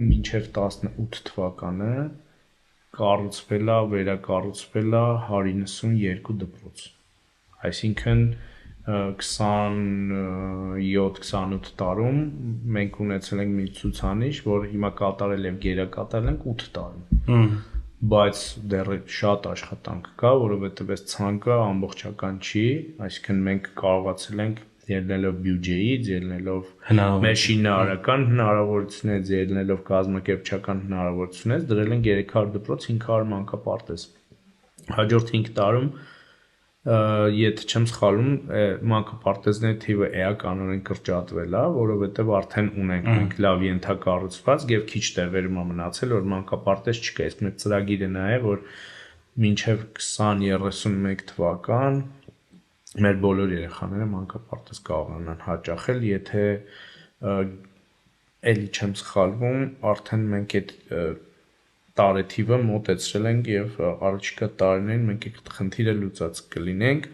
մինչև 18 թվականը վերակառուցվել է 192 դպրոց, այսինքն 27-28 տարում մենք ունեցել ենք մի ցուցանիշ, որ հիմա կատարել և գերակատարել ենք 8 տարում, բայց դեռ շատ աշխատանք կա, որովհետև այս ցանկը ամբողջական չի, այսինքն մենք կարողացել ենք ելնելով բյուջեից, ելնելով մեր շինարարական հնարավորություններից, ելնելով կազմակերպչական հնարավորություններից, դրել ենք 300 դպրոց, 500 մանկապարտեզ, հաջորդ 5 տարում, եթե չեմ սխալվում, մանկապարտեզների թիվը էականորեն կրճատվել է, որովհետև արդեն ունենք մենք լավ ենթակառուցվածք և քիչ տեղերում է մնացել, որ մանկապարտեզ չկա, իսկ մեր ծրագիրը նա է, որ մինչև 2031 թվական մեր բոլոր երեխաները մանկապարտեզ կարողանան հաճախել, եթե էլի չեմ սխալվում, արդեն մենք այդ տարեթիվը մոտեցրել ենք և առաջիկա տարիներին մենք այդ խնդիրը լուծած կլինենք